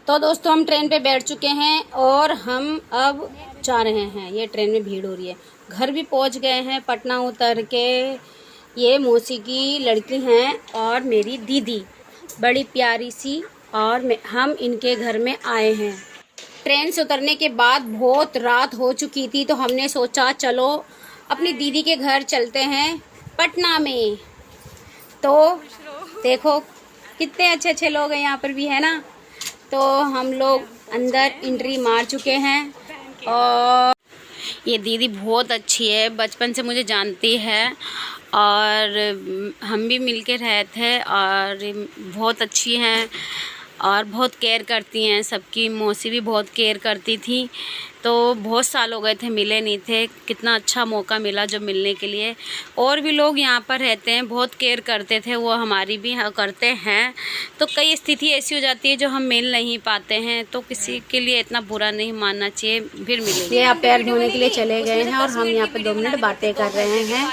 तो दोस्तों हम ट्रेन पे बैठ चुके हैं और हम अब जा रहे हैं। ये ट्रेन में भीड़ हो रही है। घर भी पहुंच गए हैं पटना उतर के। ये मौसी की लड़की हैं और मेरी दीदी बड़ी प्यारी सी, और हम इनके घर में आए हैं। ट्रेन से उतरने के बाद बहुत रात हो चुकी थी तो हमने सोचा चलो अपनी दीदी के घर चलते हैं पटना में। तो देखो कितने अच्छे अच्छे लोग हैं यहाँ पर भी, है ना। तो हम लोग अंदर एंट्री मार चुके हैं और ये दीदी बहुत अच्छी है, बचपन से मुझे जानती है और हम भी मिलके रहे थे और बहुत अच्छी हैं और बहुत केयर करती हैं सबकी। मौसी भी बहुत केयर करती थी। तो बहुत साल हो गए थे मिले नहीं थे, कितना अच्छा मौका मिला जो मिलने के लिए। और भी लोग यहाँ पर रहते हैं, बहुत केयर करते थे, वो हमारी भी करते हैं। तो कई स्थिति ऐसी हो जाती है जो हम मिल नहीं पाते हैं, तो किसी के लिए इतना बुरा नहीं मानना चाहिए, फिर मिलेंगे। ये आप पैर धोने के लिए चले गए हैं और हम यहाँ पर 2 मिनट बातें कर रहे हैं।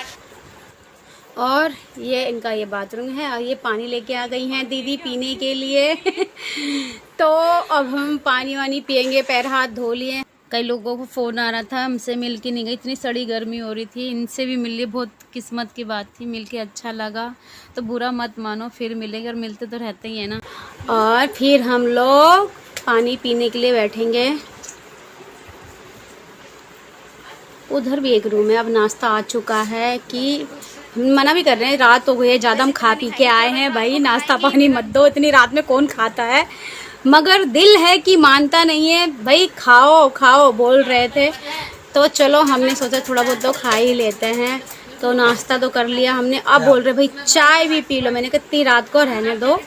और ये इनका ये बाथरूम है और ये पानी लेके आ गई हैं दीदी पीने के लिए तो अब हम पानी वानी पियेंगे, पैर हाथ धो लिए। कई लोगों को फ़ोन आ रहा था, हमसे मिल के नहीं गई, इतनी सड़ी गर्मी हो रही थी। इनसे भी मिल लिए, बहुत किस्मत की बात थी, मिल के अच्छा लगा। तो बुरा मत मानो, फिर मिलेंगे और मिलते तो रहते ही है ना। और फिर हम लोग पानी पीने के लिए बैठेंगे। उधर भी एक रूम है। अब नाश्ता आ चुका है कि मना भी कर रहे हैं, रात हो गई है ज़्यादा, हम खा पी के आए हैं। भाई नाश्ता पानी मत दो, इतनी रात में कौन खाता है, मगर दिल है कि मानता नहीं है। भाई खाओ खाओ बोल रहे थे, तो चलो हमने सोचा थोड़ा बहुत तो खा ही लेते हैं। तो नाश्ता तो कर लिया हमने। अब बोल रहे भाई चाय भी पी लो। मैंने कहा इतनी रात को रहने दो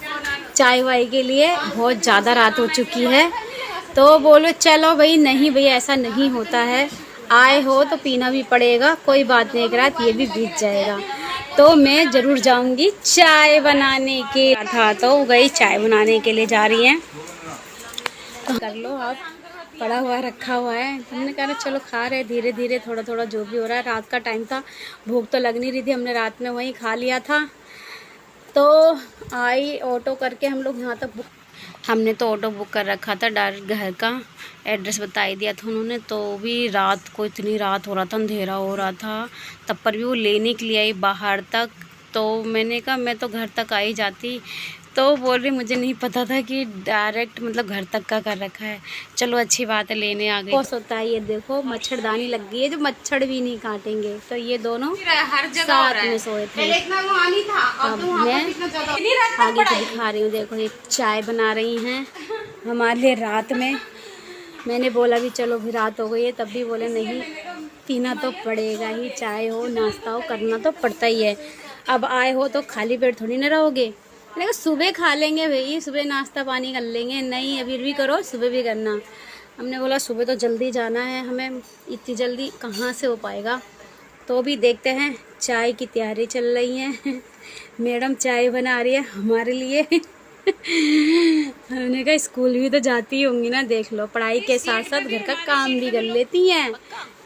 चाय वाय के लिए, बहुत ज़्यादा रात हो चुकी है। तो बोलो चलो भाई, नहीं भाई ऐसा नहीं होता है, आए हो तो पीना भी पड़ेगा, कोई बात नहीं, एक रात ये भी बीत जाएगा। तो मैं ज़रूर जाऊंगी चाय बनाने के था, तो गई चाय बनाने के लिए जा रही हैं। तो कर लो आप, पड़ा हुआ रखा हुआ है। हमने कहा चलो खा रहे धीरे धीरे, थोड़ा थोड़ा जो भी हो रहा है। रात का टाइम था, भूख तो लग नहीं रही थी, हमने रात में वहीं खा लिया था। तो आई ऑटो करके हम लोग यहाँ तक हमने तो ऑटो बुक कर रखा था, डायरेक्ट घर का एड्रेस बता ही दिया था उन्होंने। तो भी रात को इतनी रात हो रहा था, अंधेरा हो रहा था, तब पर भी वो लेने के लिए आई बाहर तक। तो मैंने कहा मैं तो घर तक आ ही जाती। तो बोल रही मुझे नहीं पता था कि डायरेक्ट मतलब घर तक का कर रखा है। चलो अच्छी बात है, लेने आ गई। बहुत होता है ये देखो, मच्छरदानी लग गई है जो मच्छर भी नहीं काटेंगे। तो ये दोनों साथ में सोए थे। अब मैं आगे से दिखा रही हूँ, देखो ये चाय बना रही हैं हमारे लिए रात में। मैंने बोला भी चलो भी रात हो गई है, तब भी बोले नहीं पीना तो पड़ेगा ही, चाय हो नाश्ता हो करना तो पड़ता ही है। अब आए हो तो खाली पेट थोड़ी ना रहोगे। मैंने कहा सुबह खा लेंगे भाई, सुबह नाश्ता पानी कर लेंगे। नहीं अभी भी करो, सुबह भी करना। हमने बोला सुबह तो जल्दी जाना है हमें, इतनी जल्दी कहाँ से हो पाएगा। तो भी देखते हैं, चाय की तैयारी चल रही है मैडम चाय बना रही है हमारे लिए हमने कहा स्कूल भी तो जाती होंगी ना, देख लो पढ़ाई के साथ साथ घर का काम भी कर लेती हैं,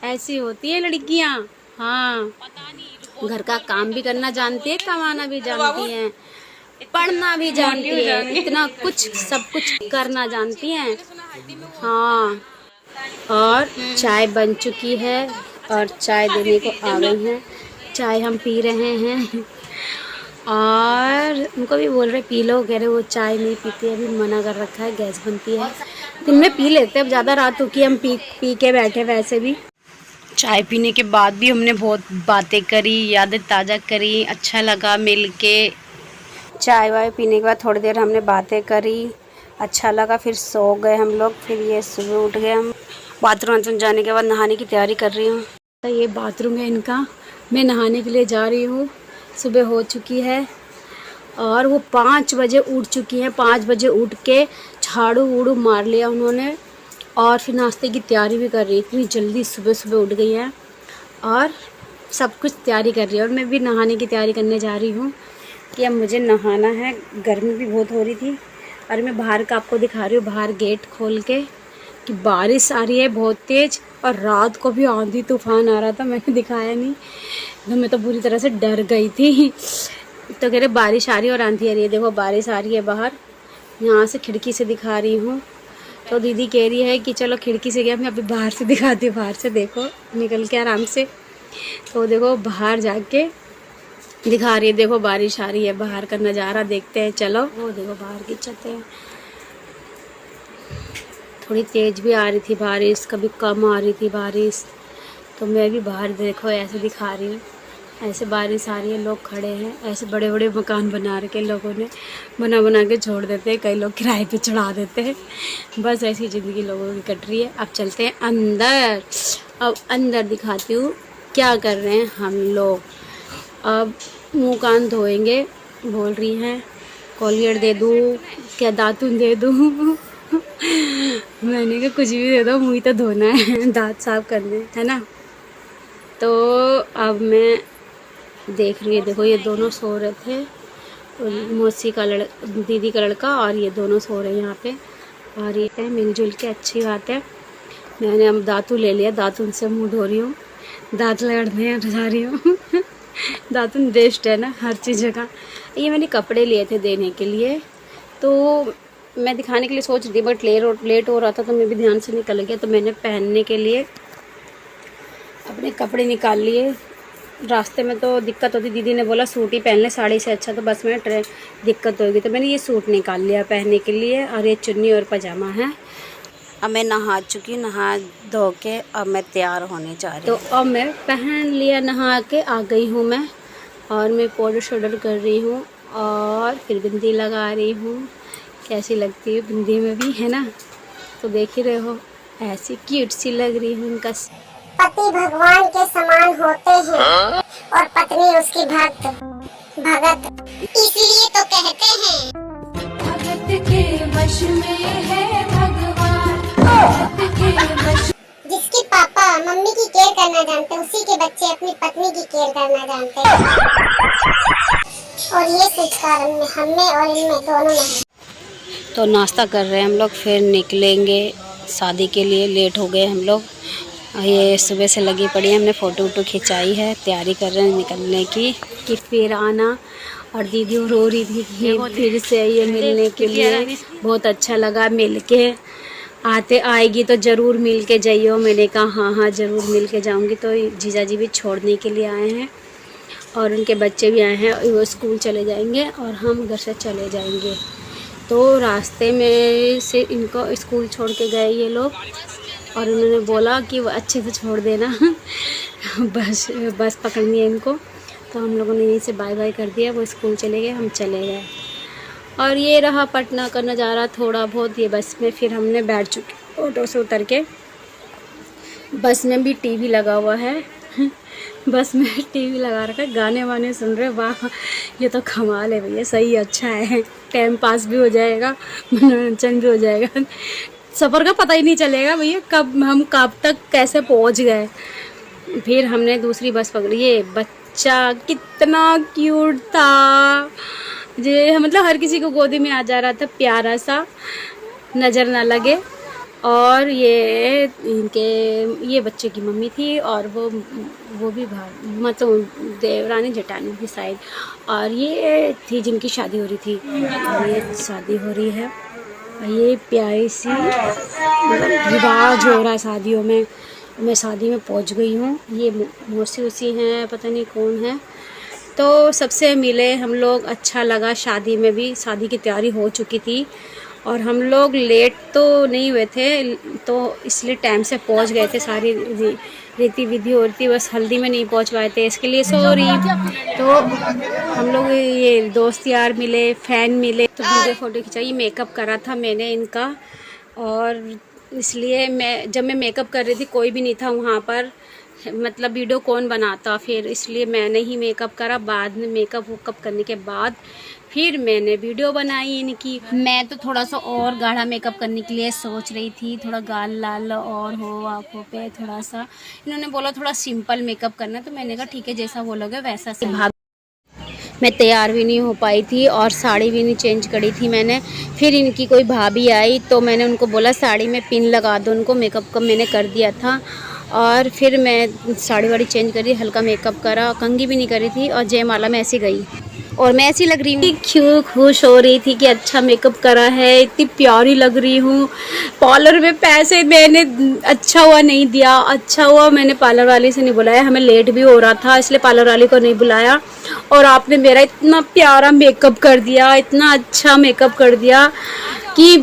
ऐसी होती है लड़कियां। हाँ, घर का काम भी करना जानती है, कमाना भी जानती हैं, पढ़ना भी जानती है, इतना कुछ सब कुछ करना जानती हैं। हाँ, और चाय बन चुकी है और चाय देने को आ गई हैं। चाय हम पी रहे हैं और उनको भी बोल रहे पी लो, कह रहे वो चाय नहीं पीती, अभी मना कर रखा है, गैस बनती है। दिन में पी लेते हैं, अब ज़्यादा रात हो की हम पी के बैठे। वैसे भी चाय पीने के बाद भी हमने बहुत बातें करी, यादें ताज़ा करी, अच्छा लगा मिल के। चाय वाय पीने के बाद थोड़ी देर हमने बातें करी, अच्छा लगा, फिर सो गए हम लोग। फिर ये सुबह उठ गए हम। बाथरूम जाने के बाद नहाने की तैयारी कर रही हूँ। तो ये बाथरूम है इनका, मैं नहाने के लिए जा रही हूँ। सुबह हो चुकी है और वो 5 बजे उठ चुकी हैं। 5 बजे उठ के झाड़ू वूड़ू मार लिया उन्होंने और फिर नाश्ते की तैयारी भी कर रही है। इतनी जल्दी सुबह सुबह उठ गई हैं और सब कुछ तैयारी कर रही है। और मैं भी नहाने की तैयारी करने जा रही हूँ कि अब मुझे नहाना है। गर्मी भी बहुत हो रही थी और मैं बाहर का आपको दिखा रही हूँ, बाहर गेट खोल के कि बारिश आ रही है बहुत तेज़। और रात को भी आंधी तूफान आ रहा था, मैंने दिखाया नहीं, तो मैं तो बुरी तरह से डर गई थी। तो कह रहे बारिश आ रही है और आंधी आ रही है। देखो बारिश आ रही है बाहर, यहाँ से खिड़की से दिखा रही हूँ। तो दीदी कह रही है कि चलो खिड़की से गया, मैं अभी बाहर से दिखाती हूँ। बाहर से देखो निकल के आराम से। तो देखो बाहर जाके दिखा रही है, देखो बारिश आ रही है, बाहर का नज़ारा देखते हैं। चलो वो देखो बाहर की छतें, थोड़ी तेज़ भी आ रही थी बारिश, कभी कम आ रही थी बारिश। तो मैं भी बाहर देखो ऐसे दिखा रही हूँ, ऐसे बारिश आ रही है, लोग खड़े हैं। ऐसे बड़े बड़े मकान बना रखे लोगों ने, बना के छोड़ देते हैं, कई लोग किराए पे चढ़ा देते हैं। बस ऐसी ज़िंदगी लोगों की कट रही है। अब चलते हैं अंदर। अब अंदर दिखाती हूँ क्या कर रहे हैं हम लोग। अब मुँह कान धोएंगे। बोल रही हैं कोलगेट दे दूँ क्या, दातुन दे दूँ। मैंने कहा कुछ भी दे दो, मुँह ही तो धोना है, दांत साफ करने है ना। तो अब मैं देख रही है, देखो ये दोनों सो रहे थे, मौसी का दीदी का लड़का, और ये दोनों सो रहे हैं यहाँ पे। और ये है मिलजुल के, अच्छी बात है। मैंने अब दातुन ले लिया, दातुन से मुंह धो रही हूँ, दांत लड़ने जा रही हूँ। दातुन बेस्ट है ना हर चीज़ का। ये मैंने कपड़े लिए थे देने के लिए, तो मैं दिखाने के लिए सोच रही थी, बट लेट हो रहा था तो मैं भी ध्यान से निकल गया। तो मैंने पहनने के लिए अपने कपड़े निकाल लिए। रास्ते में तो दिक्कत होती, दीदी ने बोला सूट ही पहन ले, साड़ी से अच्छा तो बस में दिक्कत होगी। तो मैंने ये सूट निकाल लिया पहनने के लिए, और ये चुन्नी और पजामा है। अब मैं नहा चुकी, नहा धो के अब मैं तैयार होने जा रही हूँ। तो अब मैं पहन लिया, नहा के आ गई हूँ मैं, और मैं पाउडर शाउडर कर रही हूँ, और फिर बिंदी लगा रही हूँ। कैसी लगती है बिंदी में भी, है ना। तो देख ही रहे हो ऐसी क्यूट सी लग रही हूँ। उनका पति भगवान के समान होते हैं और पत्नी उसकी भगत, इसलिए तो कहते हैं भगत के वश में है भगवान, भगत के वश। जिसके पापा मम्मी की केयर करना जानते हैं, उसी के बच्चे अपनी पत्नी की केयर करना जानते हैं। और ये संस्कार हमें और इनमें दोनों में। तो नाश्ता कर रहे हैं हम लोग, फिर निकलेंगे शादी के लिए। लेट हो गए हम लोग, ये सुबह से लगी पड़ी है। हमने फ़ोटो वोटो खिंचाई है, तैयारी कर रहे हैं निकलने की कि फिर आना। और दीदी रो रही थी कि फिर से ये मिलने के लिए, बहुत अच्छा लगा मिल के। आएगी तो ज़रूर मिल के जाइयो। मैंने कहा हाँ हाँ ज़रूर मिल के जाऊँगी। तो जीजा जी भी छोड़ने के लिए आए हैं, और उनके बच्चे भी आए हैं। वो स्कूल चले जाएंगे और हम उधर से चले जाएंगे। तो रास्ते में से इनको स्कूल छोड़ के गए ये लोग, और उन्होंने बोला कि वो अच्छे से छोड़ देना। बस पकड़नी है इनको। तो हम लोगों ने यहीं से बाय बाय कर दिया, वो स्कूल चले गए, हम चले गए। और ये रहा पटना का नज़ारा थोड़ा बहुत। ये बस में फिर हमने बैठ चुके ऑटो से उतर के। बस में भी टीवी लगा हुआ है। बस में टीवी लगा रखा है, गाने वाने सुन रहे। वाह ये तो कमाल है भैया, सही अच्छा है। टाइम पास भी हो जाएगा, मनोरंजन भी हो जाएगा। सफ़र का पता ही नहीं चलेगा भैया कब तक कैसे पहुंच गए। फिर हमने दूसरी बस पकड़ी। ये बच्चा कितना क्यूट था, जे मतलब हर किसी को गोदी में आ जा रहा था, प्यारा सा, नज़र ना लगे। और ये बच्चे की मम्मी थी, और वो भी मतलब देवरानी जेठानी की साइड। और ये थी जिनकी शादी हो रही थी, और ये शादी हो रही है। ये प्यारी सी मतलब रिवाज हो रहा है शादियों में। मैं शादी में पहुंच गई हूँ। ये मौसी उसी हैं, पता नहीं कौन है। तो सबसे मिले हम लोग, अच्छा लगा। शादी में भी, शादी की तैयारी हो चुकी थी, और हम लोग लेट तो नहीं हुए थे, तो इसलिए टाइम से पहुंच गए थे। सारी रीति विधि हो रही थी, बस हल्दी में नहीं पहुंच पाए थे, इसके लिए सॉरी। तो हम लोग ये दोस्त यार मिले, फ़ैन मिले, तो वीडियो फ़ोटो खिंचाई। मेकअप करा था मैंने इनका, और इसलिए जब मैं मेकअप कर रही थी कोई भी नहीं था वहाँ पर, मतलब वीडियो कौन बनाता। फिर इसलिए मैंने ही मेकअप करा। बाद में मेकअप वुकअप करने के बाद फिर मैंने वीडियो बनाई इनकी। मैं तो थोड़ा सा और गाढ़ा मेकअप करने के लिए सोच रही थी, थोड़ा गाल लाल और हो, आँखों पे थोड़ा सा। इन्होंने बोला थोड़ा सिंपल मेकअप करना, तो मैंने कहा ठीक है जैसा बोलोगे वैसा से। मैं तैयार भी नहीं हो पाई थी, और साड़ी भी नहीं चेंज करी थी मैंने। फिर इनकी कोई भाभी आई, तो मैंने उनको बोला साड़ी में पिन लगा दो उनको, मेकअप का मैंने कर दिया था। और फिर मैं साड़ी वाड़ी चेंज करी, हल्का मेकअप करा, कंघी भी नहीं करी थी, और जयमाला में ऐसे गई। और मैं ऐसी लग रही हूँ, क्यों खुश हो रही थी कि अच्छा मेकअप करा है, इतनी प्यारी लग रही हूँ। पार्लर में पैसे मैंने अच्छा हुआ नहीं दिया, अच्छा हुआ मैंने पार्लर वाली से नहीं बुलाया, हमें लेट भी हो रहा था इसलिए पार्लर वाली को नहीं बुलाया। और आपने मेरा इतना प्यारा मेकअप कर दिया, इतना अच्छा मेकअप कर दिया कि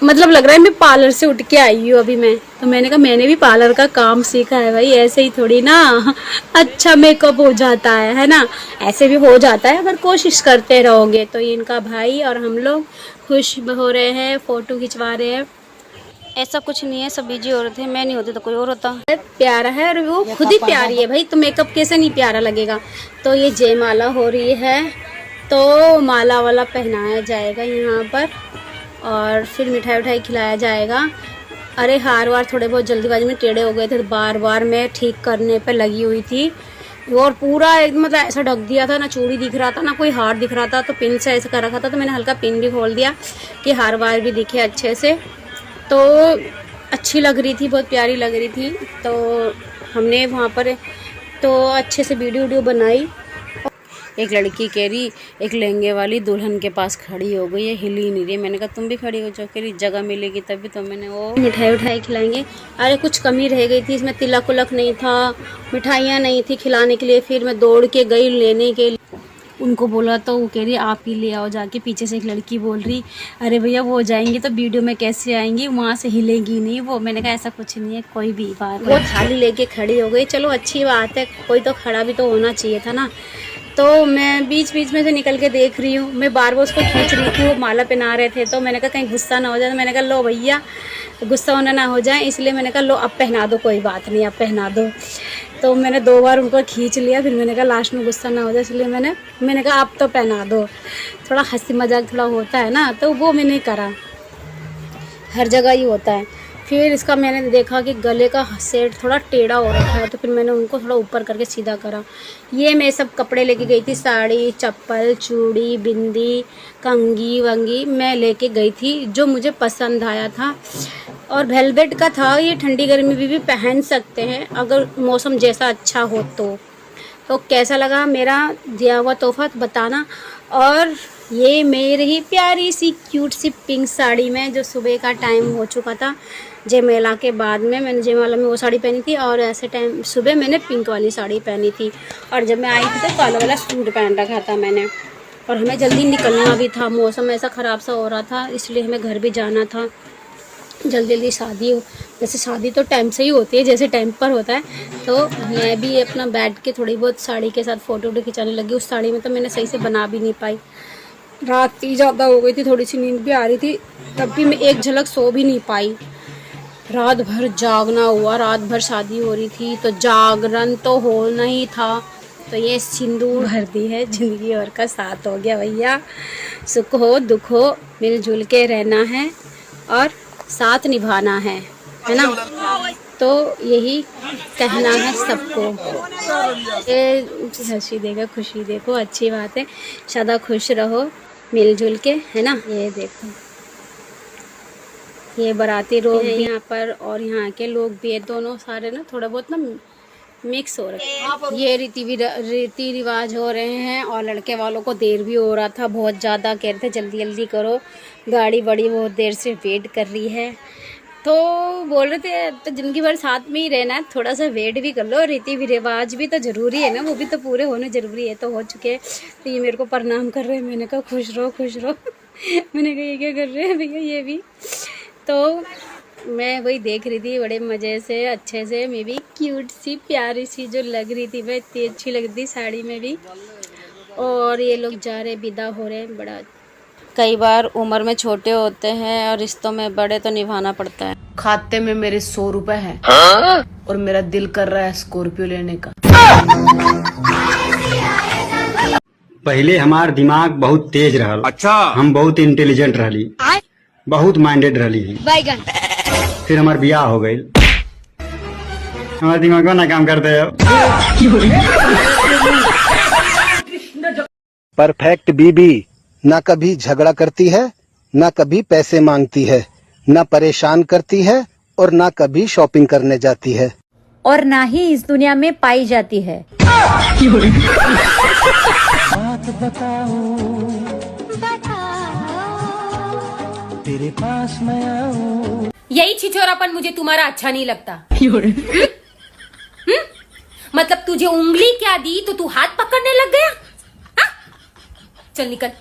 मतलब लग रहा है मैं पार्लर से उठ के आई हूँ अभी मैं। तो मैंने कहा मैंने भी पार्लर का काम सीखा है भाई, ऐसे ही थोड़ी ना अच्छा मेकअप हो जाता है ना, ऐसे भी हो जाता है अगर कोशिश करते रहोगे। तो ये इनका भाई और हम लोग खुश हो रहे हैं, फोटो खिंचवा रहे हैं। ऐसा कुछ नहीं है, सब बिजी हो रहे थे, मैं नहीं होती तो कोई और होता। प्यारा है और वो खुद ही प्यारी है भाई, तो मेकअप कैसे नहीं प्यारा लगेगा। तो ये जयमाला हो रही है, तो माला वाला पहनाया जाएगा यहाँ पर और फिर मिठाई उठाई खिलाया जाएगा। अरे हार वार थोड़े बहुत जल्दीबाजी में टेढ़े हो गए थे, बार बार मैं ठीक करने पे लगी हुई थी और पूरा मतलब ऐसा ढक दिया था, ना चूड़ी दिख रहा था ना कोई हार दिख रहा था। तो पिन से ऐसे कर रखा था, तो मैंने हल्का पिन भी खोल दिया कि हार वार भी दिखे अच्छे से। तो अच्छी लग रही थी, बहुत प्यारी लग रही थी। तो हमने वहाँ पर तो अच्छे से वीडियो बनाई। एक लड़की कह रही एक लहंगे वाली दुल्हन के पास खड़ी हो गई है, हिली नहीं रही। मैंने कहा तुम भी खड़ी हो जाओ, कह रही जगह मिलेगी तभी। तो मैंने वो मिठाई उठाई खिलाएंगे। अरे कुछ कमी रह गई थी इसमें, तिलक उलक नहीं था, मिठाइयाँ नहीं थी खिलाने के लिए। फिर मैं दौड़ के गई लेने के लिए, उनको बोला तो वो कह रही आप ही ले आओ जाके। पीछे से एक लड़की बोल रही अरे भैया वो जाएंगी तो वीडियो में कैसे आएंगी, वहाँ से हिलेंगी नहीं वो। मैंने कहा ऐसा कुछ नहीं है, कोई भी बात। वो थाली लेके खड़ी हो गई, चलो अच्छी बात है, कोई तो खड़ा भी तो होना चाहिए था ना। तो मैं बीच बीच में से निकल के देख रही हूँ, मैं बार बार उसको खींच रही थी, वो माला पहना रहे थे। तो मैंने कहा कहीं गुस्सा ना हो जाए, तो मैंने कहा लो भैया गुस्सा होना ना हो जाए, इसलिए मैंने कहा लो अब पहना दो, कोई बात नहीं अब पहना दो। तो मैंने 2 बार उनको खींच लिया, फिर मैंने कहा लास्ट में गुस्सा ना हो जाए, इसलिए मैंने कहा आप तो पहना दो। थोड़ा हंसी मजाक थोड़ा होता है ना, तो वो मैंने करा, हर जगह ही होता है। फिर इसका मैंने देखा कि गले का सेट थोड़ा टेढ़ा हो रखा है, तो फिर मैंने उनको थोड़ा ऊपर करके सीधा करा। ये मैं सब कपड़े लेके गई थी, साड़ी, चप्पल, चूड़ी, बिंदी, कंघी वंगी मैं लेके गई थी जो मुझे पसंद आया था। और वेलवेट का था, ये ठंडी गर्मी भी पहन सकते हैं अगर मौसम जैसा अच्छा हो तो कैसा लगा मेरा दिया हुआ तोहफा बताना। और ये मेरी ही प्यारी सी क्यूट सी पिंक साड़ी में, जो सुबह का टाइम हो चुका था जयमाला के बाद में, मैंने जयमाला में वो साड़ी पहनी थी और ऐसे टाइम सुबह मैंने पिंक वाली साड़ी पहनी थी। और जब मैं आई थी तो काला वाला सूट पहन रखा था मैंने। और हमें जल्दी निकलना भी था, मौसम ऐसा ख़राब सा हो रहा था, इसलिए हमें घर भी जाना था जल्दी शादी हो। जैसे शादी तो टाइम से ही होती है जैसे टाइम पर होता है। तो मैं भी अपना बैठ के थोड़ी बहुत साड़ी के साथ फ़ोटो खिंचाने लगी। उस साड़ी में तो मैंने सही से बना भी नहीं पाई, रात ही ज़्यादा हो गई थी, थोड़ी सी नींद भी आ रही थी, तब भी मैं एक झलक सो भी नहीं पाई। रात भर जागना हुआ, रात भर शादी हो रही थी तो जागरण तो होना ही था। तो ये सिंदूर भर दी है, ज़िंदगी और का साथ हो गया भैया। सुख हो दुख हो मिलजुल के रहना है और साथ निभाना है ना। तो यही कहना है सबको। ये हंसी देखो, खुशी देखो, अच्छी बात है, सदा खुश रहो मिलजुल के, है ना। ये देखो ये बाराती लोग भी यहाँ पर और यहाँ के लोग भी है, दोनों सारे ना थोड़ा बहुत ना मिक्स हो रहे हैं। ये रीति रिवाज हो रहे हैं और लड़के वालों को देर भी हो रहा था बहुत ज़्यादा, कह रहे थे जल्दी जल्दी करो, गाड़ी बड़ी बहुत देर से वेट कर रही है। तो बोल रहे थे तो जिंदगी भर साथ में ही रहना है, थोड़ा सा वेट भी कर लो, रीति रिवाज भी तो ज़रूरी है ना, वो भी तो पूरे होने ज़रूरी है। तो हो चुके हैं, तो ये मेरे को प्रणाम कर रहे हैं। मैंने कहा खुश रहो खुश रहो। मैंने कहा ये क्या कर रहे हैं भैया ये भी। तो मैं वही देख रही थी बड़े मज़े से अच्छे से, मैं भी क्यूट सी प्यारी सी जो लग रही थी, मैं इतनी अच्छी लग रही थी साड़ी में भी। और ये लोग जा रहे विदा हो रहे हैं। बड़ा कई बार उम्र में छोटे होते हैं और रिश्तों में बड़े तो निभाना पड़ता है। खाते में मेरे 100 रुपए हैं और मेरा दिल कर रहा है स्कॉर्पियो लेने का। पहले हमार दिमाग बहुत तेज रहल, अच्छा हम बहुत इंटेलिजेंट रहली, बहुत माइंडेड रहली। फिर हमार बियाह हो गई, हमारा दिमाग ना काम करते है। परफेक्ट बीबी ना कभी झगड़ा करती है, ना कभी पैसे मांगती है, ना परेशान करती है और ना कभी शॉपिंग करने जाती है, और ना ही इस दुनिया में पाई जाती है। तेरे पास मैं आऊं। यही छिछोरापन मुझे तुम्हारा अच्छा नहीं लगता। मतलब तुझे उंगली क्या दी तो तू हाथ पकड़ने लग गया? हा? चल निकल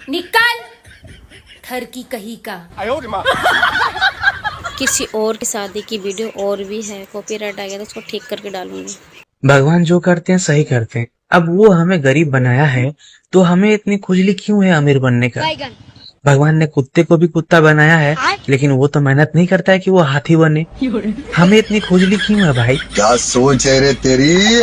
निकल, थर की कही का। किसी और की शादी की वीडियो और भी है, कॉपीराइट आ गया तो उसको ठीक करके डालूंगी। भगवान जो करते हैं सही करते हैं। अब वो हमें गरीब बनाया है तो हमें इतनी खुजली क्यों है अमीर बनने का? भगवान ने कुत्ते को भी कुत्ता बनाया है लेकिन वो तो मेहनत नहीं करता है कि वो हाथी बने। हमें इतनी खुजली क्यों है भाई? क्या सोच है रे तेरी।